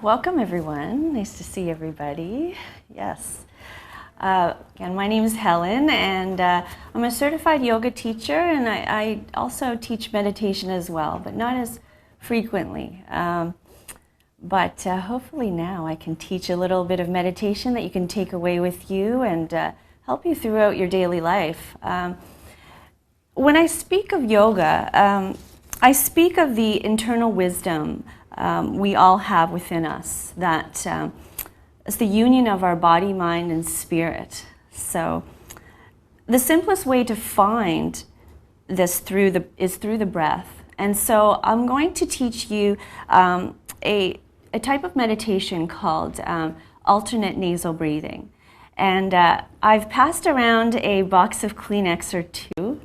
Welcome everyone. Nice to see everybody. Yes. Again, my name is Helen, and I'm a certified yoga teacher, and I also teach meditation as well, but not as frequently. But hopefully now I can teach a little bit of meditation that you can take away with you and help you throughout your daily life. When I speak of yoga, I speak of the internal wisdom we all have within us, that it's the union of our body, mind, and spirit. So the simplest way to find this is through the breath. And so I'm going to teach you a type of meditation called alternate nasal breathing. And I've passed around a box of Kleenex or two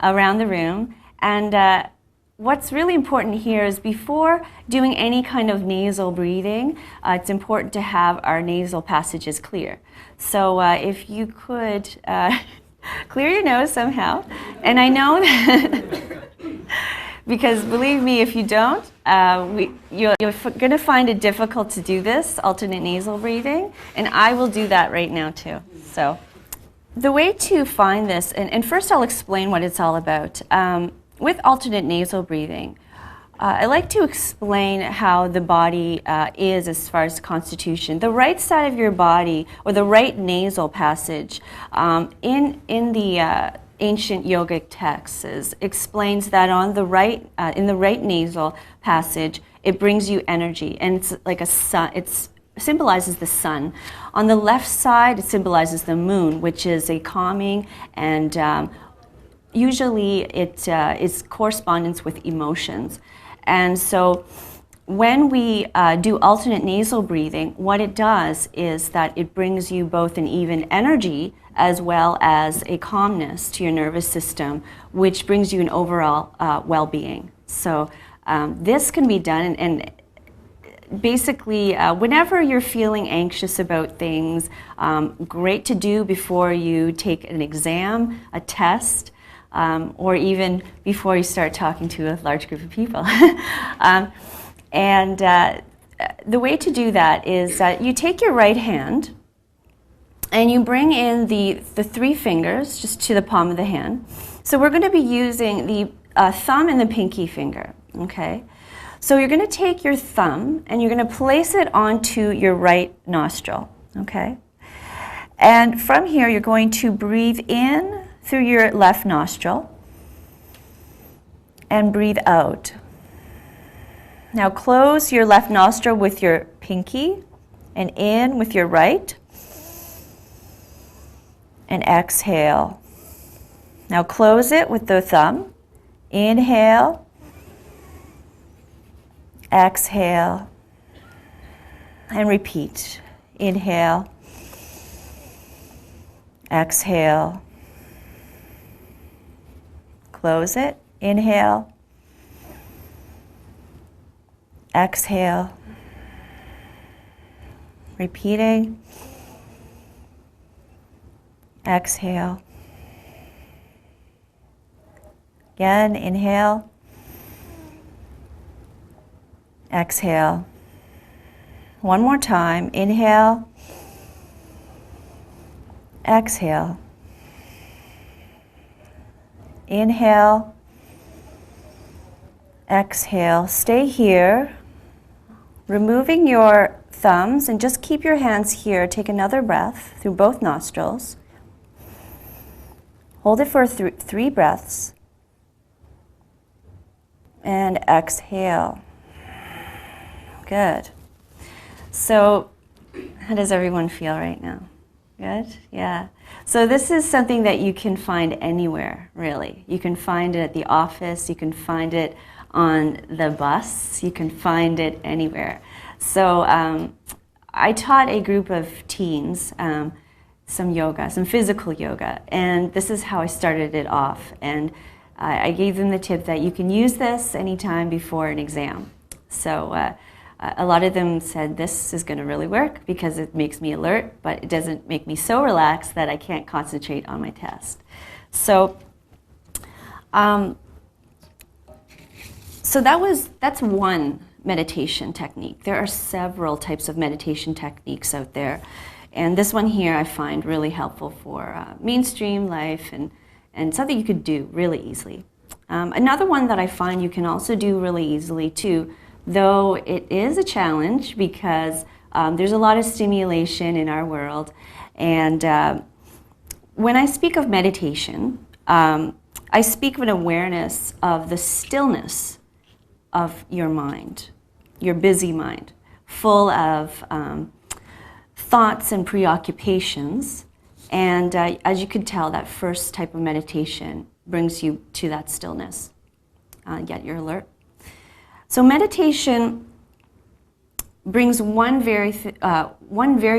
around the room. And what's really important here is before doing any kind of nasal breathing, it's important to have our nasal passages clear. So if you could clear your nose somehow. And I know that because believe me, if you don't, you're going to find it difficult to do this, alternate nasal breathing, and I will do that right now too. So the way to find this, and first I'll explain what it's all about. With alternate nasal breathing, I like to explain how the body is as far as constitution. The right side of your body, or the right nasal passage, in the ancient yogic texts explains that on the right, in the right nasal passage, it brings you energy, and it's like a sun. It symbolizes the sun. On the left side, it symbolizes the moon, which is a calming and usually it is correspondence with emotions. And so when we do alternate nasal breathing, what it does is that it brings you both an even energy as well as a calmness to your nervous system, which brings you an overall well-being. So this can be done, and basically whenever you're feeling anxious about things, great to do before you take an exam, a test, or even before you start talking to a large group of people. The way to do that is that you take your right hand and you bring in the three fingers just to the palm of the hand. So we're going to be using the thumb and the pinky finger, okay? So you're going to take your thumb and you're going to place it onto your right nostril, okay? And from here you're going to breathe in through your left nostril and breathe out. Now close your left nostril with your pinky and in with your right, and exhale. Now close it with the thumb. Inhale, exhale, and repeat. Inhale, exhale. Close it. Inhale. Exhale. Repeating. Exhale. Again, inhale. Exhale. One more time. Inhale. Exhale. Inhale, exhale. Stay here, removing your thumbs, and just keep your hands here. Take another breath through both nostrils. Hold it for three breaths. And exhale. Good. So, how does everyone feel right now? Good? Yeah. So this is something that you can find anywhere, really. You can find it at the office, you can find it on the bus, you can find it anywhere. So I taught a group of teens some yoga, some physical yoga, and this is how I started it off. And I gave them the tip that you can use this anytime before an exam. So a lot of them said this is going to really work because it makes me alert, but it doesn't make me so relaxed that I can't concentrate on my test. So that's one meditation technique. There are several types of meditation techniques out there. And this one here I find really helpful for mainstream life and something you could do really easily. Another one that I find you can also do really easily too, though it is a challenge because there's a lot of stimulation in our world. And when I speak of meditation, I speak of an awareness of the stillness of your mind, your busy mind, full of thoughts and preoccupations. And as you can tell, that first type of meditation brings you to that stillness, yet you're alert. So meditation brings one very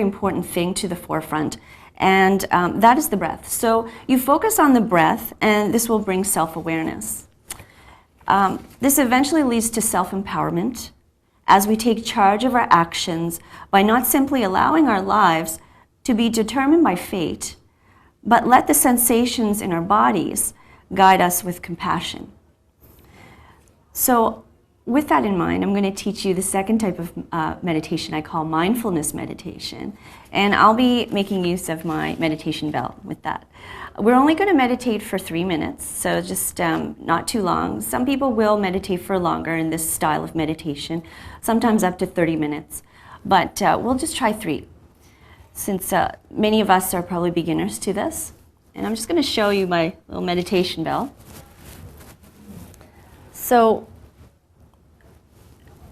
important thing to the forefront, and that is the breath. So you focus on the breath, and this will bring self-awareness. This eventually leads to self-empowerment as we take charge of our actions by not simply allowing our lives to be determined by fate, but let the sensations in our bodies guide us with compassion. So with that in mind, I'm going to teach you the second type of meditation I call mindfulness meditation. And I'll be making use of my meditation bell with that. We're only going to meditate for 3 minutes, so just not too long. Some people will meditate for longer in this style of meditation, sometimes up to 30 minutes. But we'll just try 3, since many of us are probably beginners to this. And I'm just going to show you my little meditation bell. So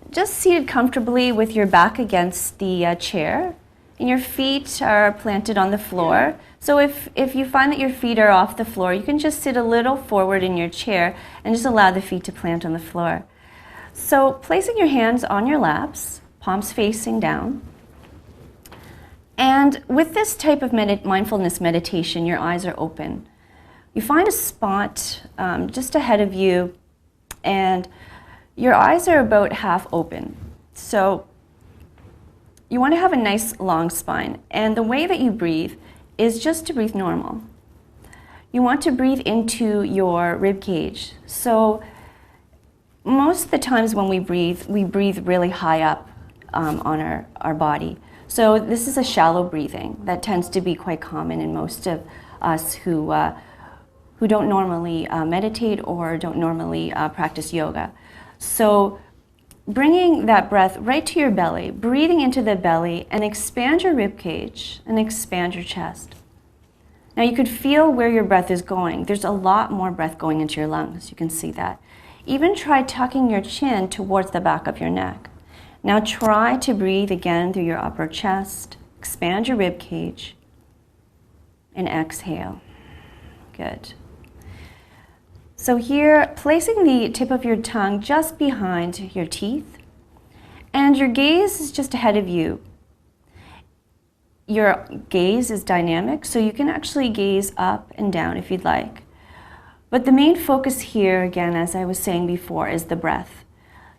just seated comfortably with your back against the chair, and your feet are planted on the floor. So if you find that your feet are off the floor, you can just sit a little forward in your chair and just allow the feet to plant on the floor. So placing your hands on your laps, palms facing down. And with this type of mindfulness meditation, your eyes are open. You find a spot just ahead of you, and your eyes are about half open. So you want to have a nice long spine. And the way that you breathe is just to breathe normal. You want to breathe into your rib cage. So most of the times when we breathe really high up on our body. So this is a shallow breathing that tends to be quite common in most of us who don't normally meditate or don't normally practice yoga. So bringing that breath right to your belly, breathing into the belly, and expand your rib cage and expand your chest. Now you could feel where your breath is going. There's a lot more breath going into your lungs. You can see that. Even try tucking your chin towards the back of your neck. Now try to breathe again through your upper chest. Expand your rib cage and exhale. Good. So here, placing the tip of your tongue just behind your teeth, and your gaze is just ahead of you. Your gaze is dynamic, so you can actually gaze up and down if you'd like. But the main focus here, again, as I was saying before, is the breath.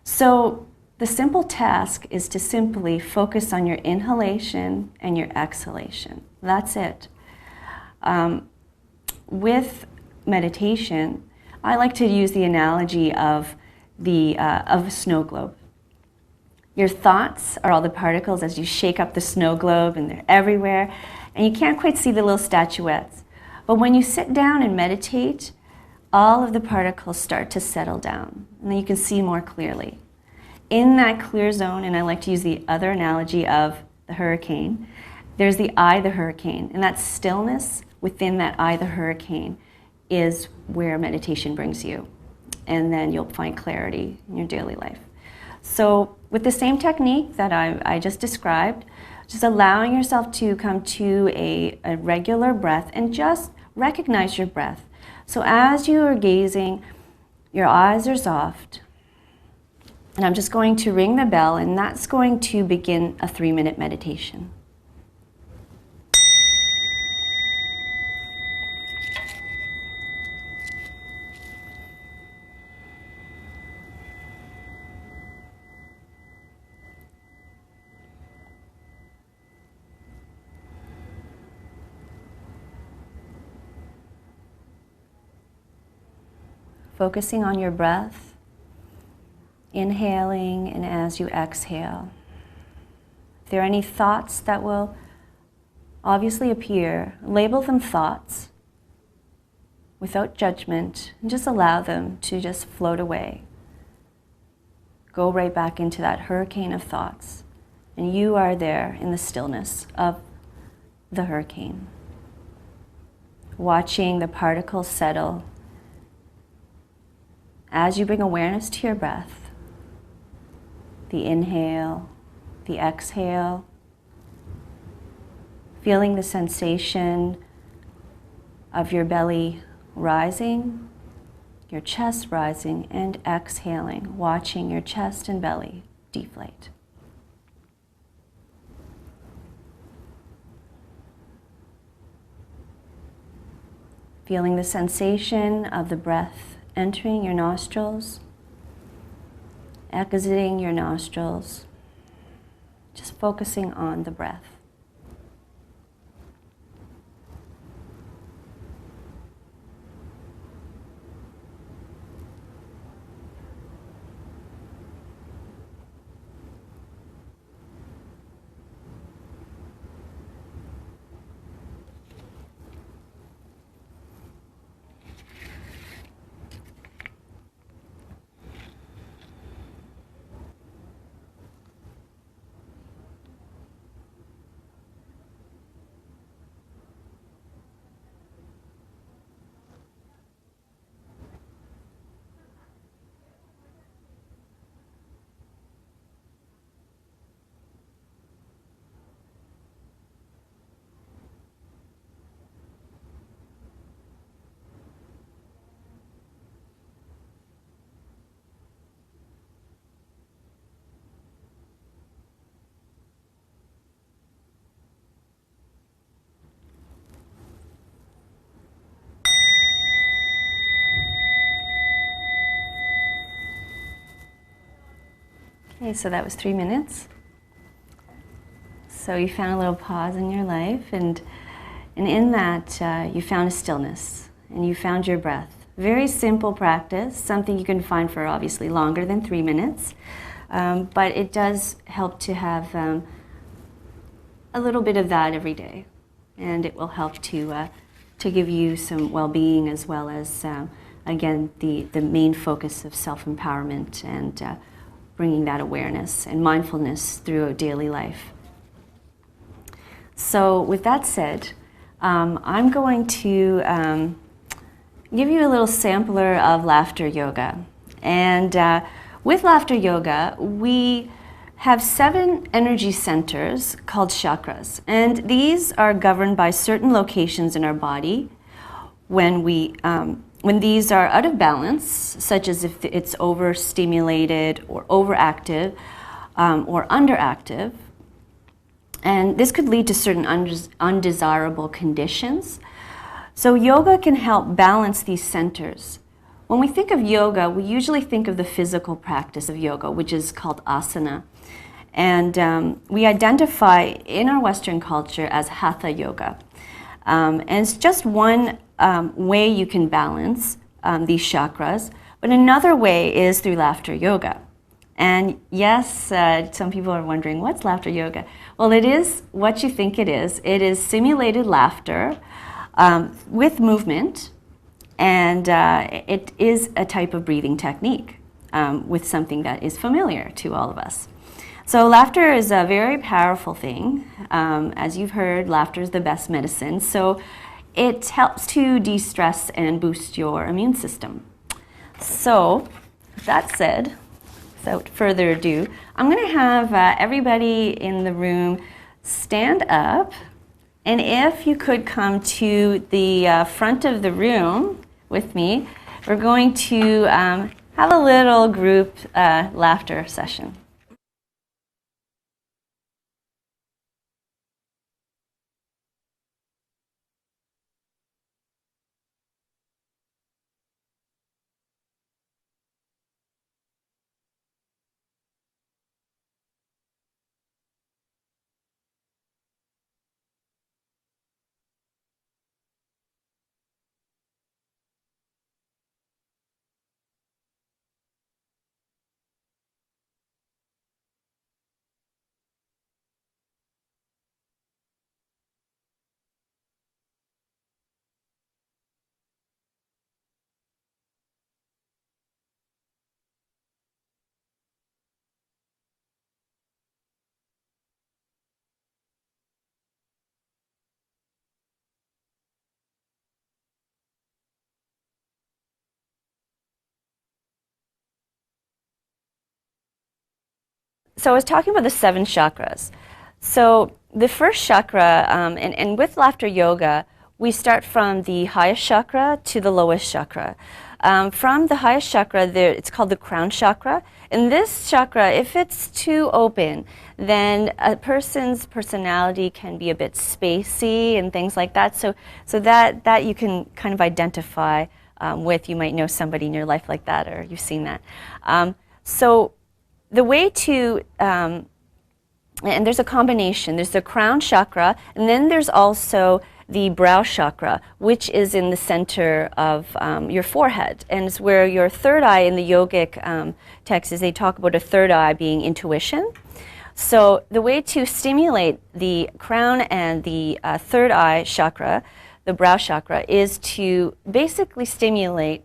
So the simple task is to simply focus on your inhalation and your exhalation. That's it. With meditation, I like to use the analogy of a snow globe. Your thoughts are all the particles as you shake up the snow globe, and they're everywhere, and you can't quite see the little statuettes. But when you sit down and meditate, all of the particles start to settle down, and then you can see more clearly. In that clear zone, and I like to use the other analogy of the hurricane, there's the eye of the hurricane, and that stillness within that eye of the hurricane is where meditation brings you. And then you'll find clarity in your daily life. So with the same technique that I just described, just allowing yourself to come to a regular breath and just recognize your breath. So as you are gazing, your eyes are soft. And I'm just going to ring the bell, and that's going to begin a 3-minute meditation. Focusing on your breath, inhaling and as you exhale. If there are any thoughts that will obviously appear, label them thoughts without judgment and just allow them to just float away. Go right back into that hurricane of thoughts, and you are there in the stillness of the hurricane, watching the particles settle as you bring awareness to your breath, the inhale, the exhale, feeling the sensation of your belly rising, your chest rising, and exhaling, watching your chest and belly deflate. Feeling the sensation of the breath entering your nostrils, exiting your nostrils, just focusing on the breath. Okay, so that was 3 minutes. So you found a little pause in your life, and in that you found a stillness, and you found your breath. Very simple practice, something you can find for obviously longer than 3 minutes, but it does help to have a little bit of that every day, and it will help to give you some well-being, as well as again the main focus of self-empowerment and bringing that awareness and mindfulness through a daily life. So with that said, I'm going to give you a little sampler of laughter yoga. And with laughter yoga, we have 7 energy centers called chakras. And these are governed by certain locations in our body. When these are out of balance, such as if it's overstimulated or overactive or underactive, and this could lead to certain undesirable conditions. So yoga can help balance these centers. When we think of yoga, we usually think of the physical practice of yoga, which is called asana. And we identify in our Western culture as hatha yoga. And it's just one way you can balance these chakras, but another way is through laughter yoga. And yes, some people are wondering, what's laughter yoga? Well, it is what you think it is. It is simulated laughter with movement, and it is a type of breathing technique with something that is familiar to all of us. So laughter is a very powerful thing. As you've heard, laughter is the best medicine. So it helps to de-stress and boost your immune system. So that said, without further ado, I'm going to have everybody in the room stand up. And if you could come to the front of the room with me, we're going to have a little group laughter session. so I was talking about the 7 chakras. So the first chakra, and with laughter yoga, we start from the highest chakra to the lowest chakra. From the highest chakra, it's called the crown chakra. And this chakra, if it's too open, then a person's personality can be a bit spacey and things like that. So that you can kind of identify with. You might know somebody in your life like that, or you've seen that. So the way to, and there's a combination. There's the crown chakra, and then there's also the brow chakra, which is in the center of your forehead, and it's where your third eye in the yogic texts, they talk about a third eye being intuition. So the way to stimulate the crown and the third eye chakra, the brow chakra, is to basically stimulate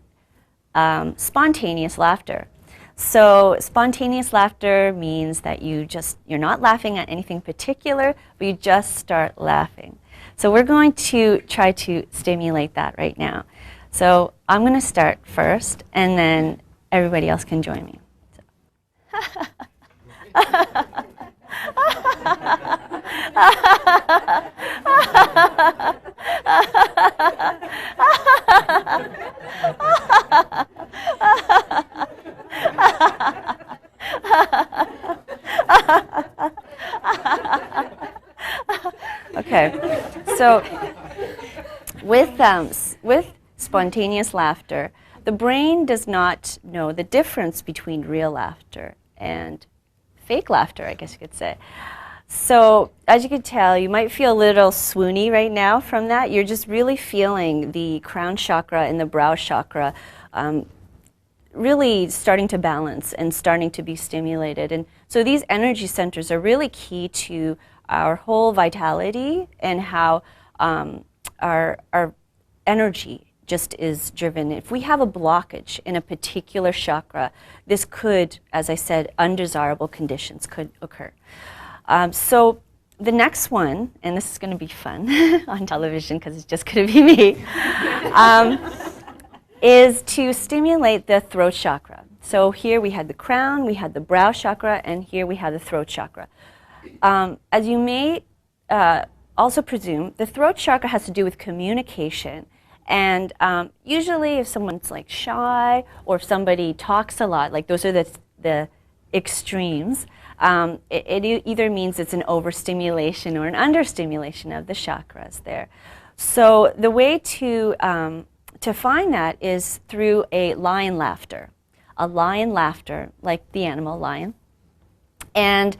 spontaneous laughter. So spontaneous laughter means that you're not laughing at anything particular, but you just start laughing. So we're going to try to stimulate that right now. So I'm going to start first, and then everybody else can join me. Okay, so with spontaneous laughter, the brain does not know the difference between real laughter and fake laughter, I guess you could say. So as you can tell, you might feel a little swoony right now from that. You're just really feeling the crown chakra and the brow chakra really starting to balance and starting to be stimulated. And so these energy centers are really key to our whole vitality and how our energy just is driven. If we have a blockage in a particular chakra, this could, as I said, undesirable conditions could occur. So the next one, and this is going to be fun on television because it's just going to be me, is to stimulate the throat chakra. So here we had the crown, we had the brow chakra, and here we have the throat chakra. As you may also presume, the throat chakra has to do with communication. And usually if someone's like shy or if somebody talks a lot, like those are the extremes, it either means it's an overstimulation or an understimulation of the chakras there. So the way to find that is through a lion laughter like the animal lion. And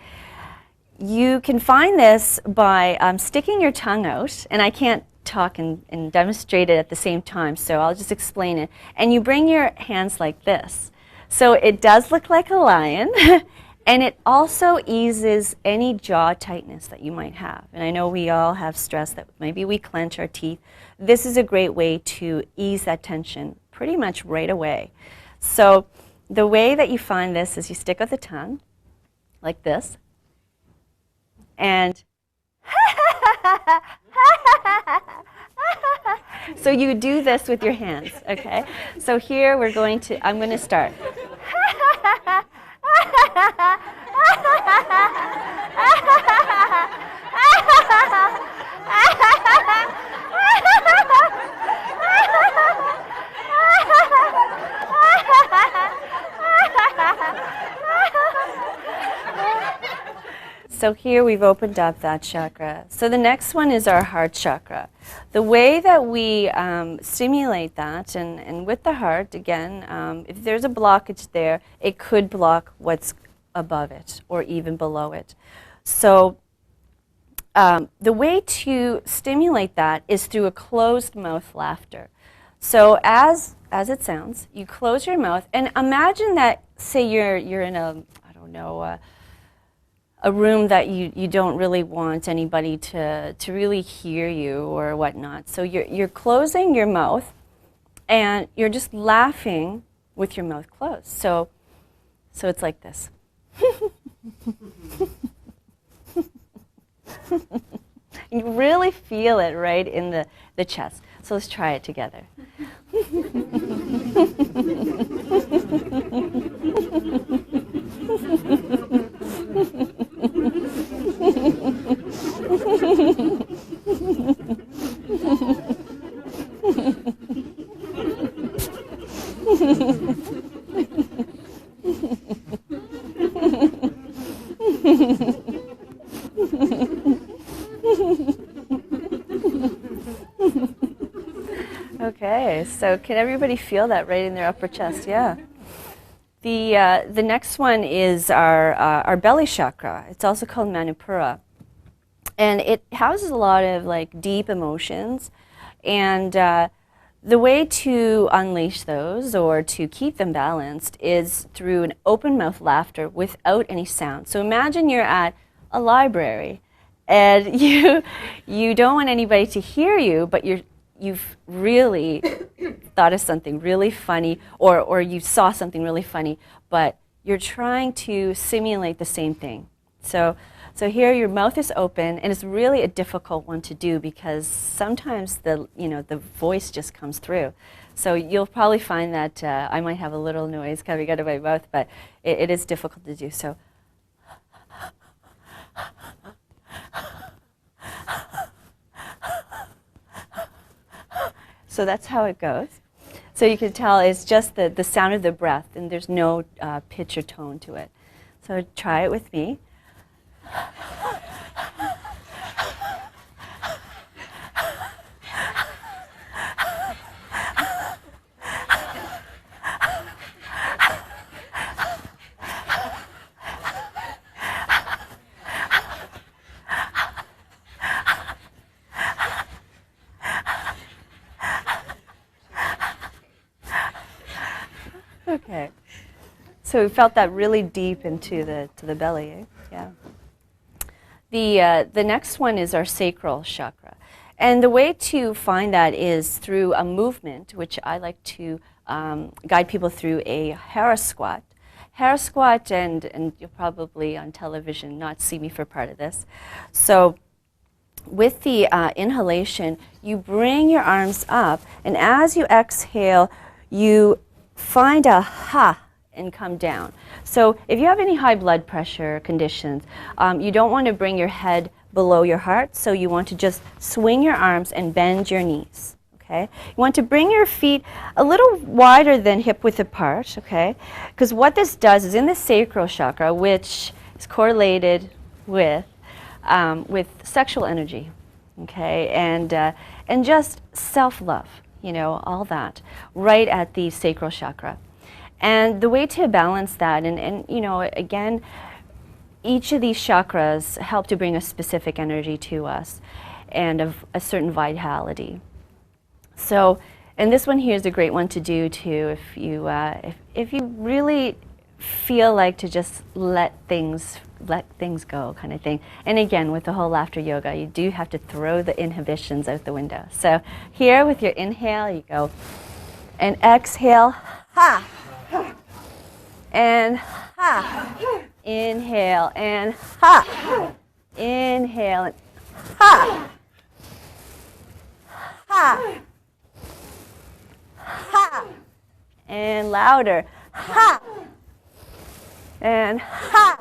you can find this by sticking your tongue out, and I can't talk and demonstrate it at the same time, so I'll just explain it. And you bring your hands like this. So it does look like a lion, and it also eases any jaw tightness that you might have. And I know we all have stress that maybe we clench our teeth. This is a great way to ease that tension pretty much right away. So the way that you find this is you stick out the tongue like this, and so you do this with your hands, okay? So here I'm going to start. So here we've opened up that chakra. So the next one is our heart chakra. The way that we stimulate that, and with the heart, again, if there's a blockage there, it could block what's above it or even below it. So the way to stimulate that is through a closed mouth laughter. So as it sounds, you close your mouth and imagine that, say you're in a room that you don't really want anybody to really hear you or whatnot. So you're closing your mouth and you're just laughing with your mouth closed. So it's like this. You really feel it right in the chest. So let's try it together. Okay, so can everybody feel that right in their upper chest? Yeah. The next one is our belly chakra. It's also called Manipura. And it houses a lot of like deep emotions. And the way to unleash those or to keep them balanced is through an open mouth laughter without any sound. So imagine you're at a library and you don't want anybody to hear you, but you've really thought of something really funny, or you saw something really funny, but you're trying to simulate the same thing. So here your mouth is open, and it's really a difficult one to do because sometimes the voice just comes through. So you'll probably find that I might have a little noise coming out of my mouth, but it is difficult to do. So. So that's how it goes. So you can tell it's just the sound of the breath, and there's no pitch or tone to it. So try it with me. Okay, so we felt that really deep into the belly, eh? Yeah. The next one is our sacral chakra, and the way to find that is through a movement, which I like to guide people through a Hara squat. Hara squat, and you'll probably on television not see me for part of this. So with the inhalation, you bring your arms up, and as you exhale, you find a ha and come down. So if you have any high blood pressure conditions, you don't want to bring your head below your heart, so you want to just swing your arms and bend your knees. Okay? You want to bring your feet a little wider than hip width apart, okay? Because what this does is in the sacral chakra, which is correlated with sexual energy, okay, and just self-love. All that, right at the sacral chakra. And the way to balance that, and again, each of these chakras help to bring a specific energy to us and of a certain vitality. So, and this one here is a great one to do too if you really feel like to just let things go kind of thing. And again, with the whole laughter yoga, you do have to throw the inhibitions out the window. So here with your inhale, you go and exhale, ha, and ha, inhale and ha, inhale and ha, ha, ha, and louder, ha, and ha,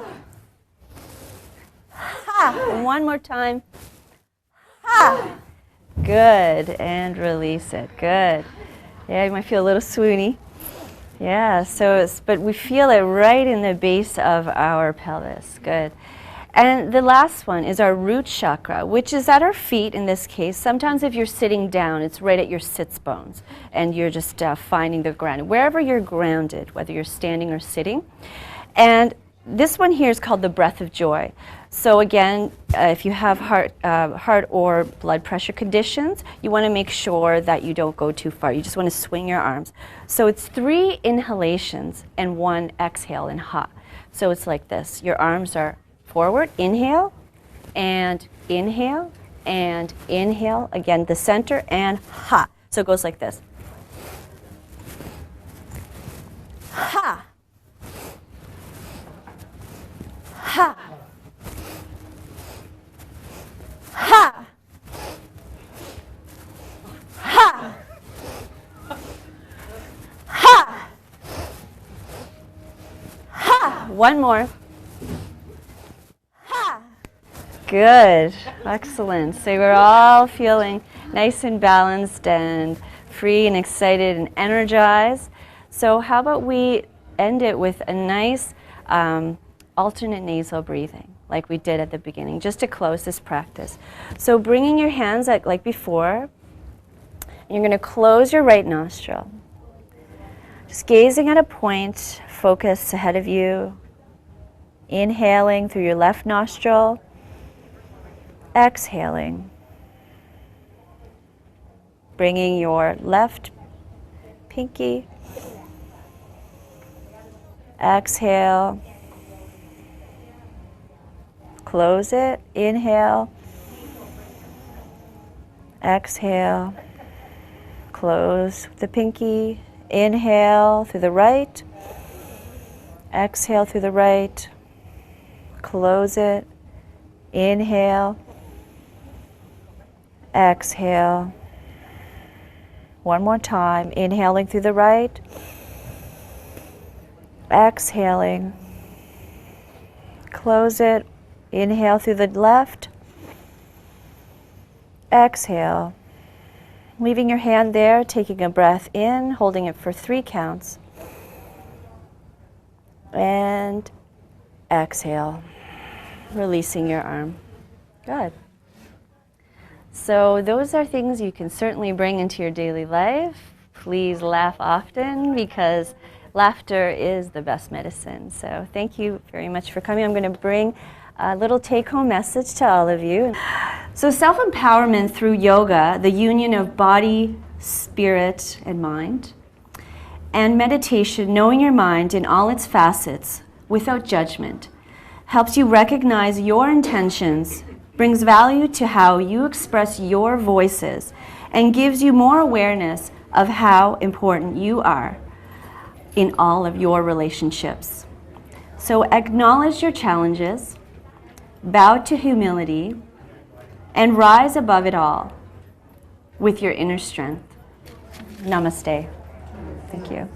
ha, and one more time, ha, good, and release it, good. Yeah, you might feel a little swoony. Yeah, but we feel it right in the base of our pelvis, good. And the last one is our root chakra, which is at our feet in this case. Sometimes if you're sitting down, it's right at your sits bones, and you're just finding the ground. Wherever you're grounded, whether you're standing or sitting. And this one here is called the breath of joy. So again, if you have heart or blood pressure conditions, you want to make sure that you don't go too far. You just want to swing your arms. So it's 3 inhalations and 1 exhale in ha. So it's like this. Your arms are forward, inhale, and inhale, and inhale. Again, the center, and ha. So it goes like this. Ha. Ha. Ha. Ha. Ha. Ha. One more. Ha. Good. Excellent. So we're all feeling nice and balanced and free and excited and energized. So how about we end it with a nice alternate nasal breathing. like we did at the beginning, just to close this practice. So bringing your hands like before, and you're going to close your right nostril. Just gazing at a point, focus ahead of you. Inhaling through your left nostril, exhaling. Bringing your left pinky, exhale, close it, inhale, exhale, close the pinky, inhale through the right, exhale through the right, close it, inhale, exhale. One more time, inhaling through the right, exhaling, close it, inhale through the left, exhale. Leaving your hand there, taking a breath in, holding it for 3 counts, and exhale, releasing your arm. Good. So those are things you can certainly bring into your daily life. Please laugh often, because laughter is the best medicine. So thank you very much for coming. I'm going to bring a little take-home message to all of you. So self-empowerment through yoga, the union of body, spirit, and mind, and meditation, knowing your mind in all its facets without judgment, helps you recognize your intentions, brings value to how you express your voices, and gives you more awareness of how important you are in all of your relationships. So acknowledge your challenges, bow to humility, and rise above it all with your inner strength. Namaste. Thank you.